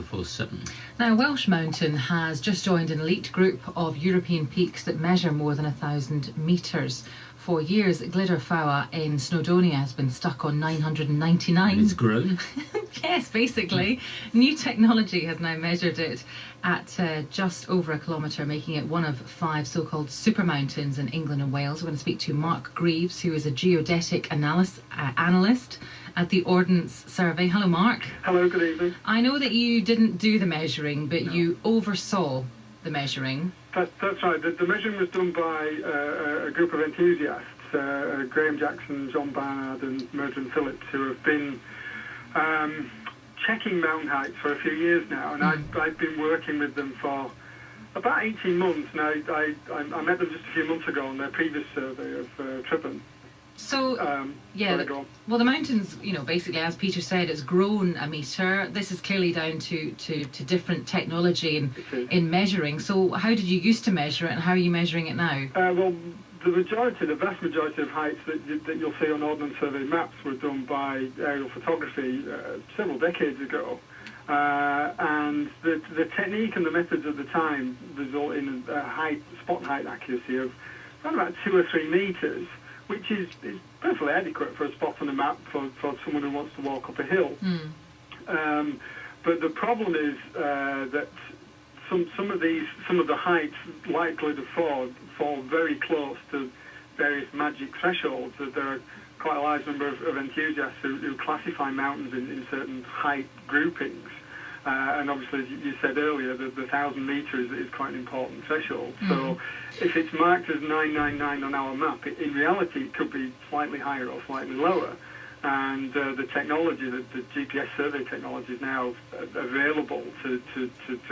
447. Now, Welsh Mountain has just joined an elite group of European peaks that measure more than 1,000 metres. For years, Glyder Fawr in Snowdonia has been stuck on 999. And it's grown? Yes, basically. New technology has now measured it at just over a kilometre, making it one of 5 so-called super mountains in England and Wales. We're going to speak to Mark Greaves, who is a geodesic analyst at the Ordnance Survey. Hello, Mark. Hello, good evening. I know that you didn't do the measuring, but you oversaw the measuring. That's right. The measuring was done by a group of enthusiasts, Graham Jackson, John Barnard and Mervyn Phillips, who have been checking mountain heights for a few years now, and I've been working with them for about 18 months. Now, I met them just a few months ago on their previous survey of Trippin. So, well, the mountains, basically, as Peter said, it's grown a metre. This is clearly down to different technology in measuring. So how did you used to measure it, and how are you measuring it now? Well, the vast majority of heights that you'll see on Ordnance Survey maps were done by aerial photography several decades ago. And the technique and the methods at the time result in a spot height accuracy of around about 2 or 3 metres, which is perfectly adequate for a spot on a map for someone who wants to walk up a hill. But the problem is that some of the heights, like Glyder Fawr, fall very close to various magic thresholds. There are quite a large number of enthusiasts who classify mountains in certain height groupings. And obviously, as you said earlier, the 1,000 metres is quite an important threshold. So if it's marked as 999 on our map, in reality it could be slightly higher or slightly lower. And the technology, the GPS survey technology, is now available to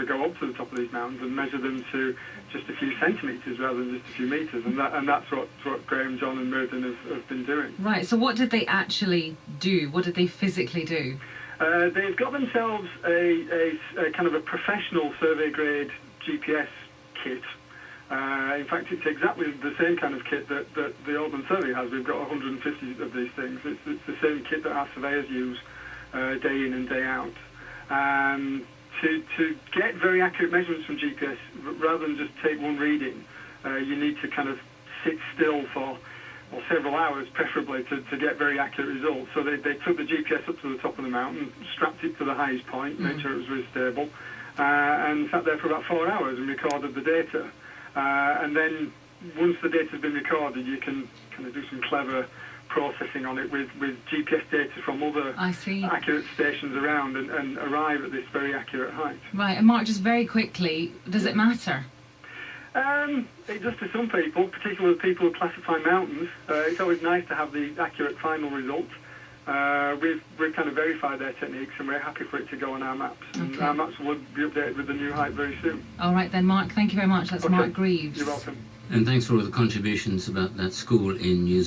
go up to the top of these mountains and measure them to just a few centimetres rather than just a few metres. And that's what Graham, John and Mervyn have been doing. Right, so what did they actually do? What did they physically do? They've got themselves a kind of a professional survey-grade GPS kit. In fact, it's exactly the same kind of kit that the Ordnance Survey has. We've got 150 of these things. It's the same kit that our surveyors use day in and day out. To get very accurate measurements from GPS, rather than just take one reading, you need to kind of sit still for several hours, preferably, to get very accurate results. So they took the GPS up to the top of the mountain, strapped it to the highest point, made sure it was really stable, and sat there for about 4 hours and recorded the data. And then once the data's been recorded, you can kind of do some clever processing on it with GPS data from other accurate stations around and arrive at this very accurate height. Right, and Mark, just very quickly, does it matter? It does to some people, particularly people who classify mountains. It's always nice to have the accurate final result. We've kind of verified their techniques, and we're happy for it to go on our maps. And our maps will be updated with the new height very soon. All right then, Mark, thank you very much. That's Mark Greaves. You're welcome. And thanks for all the contributions about that school in New Zealand.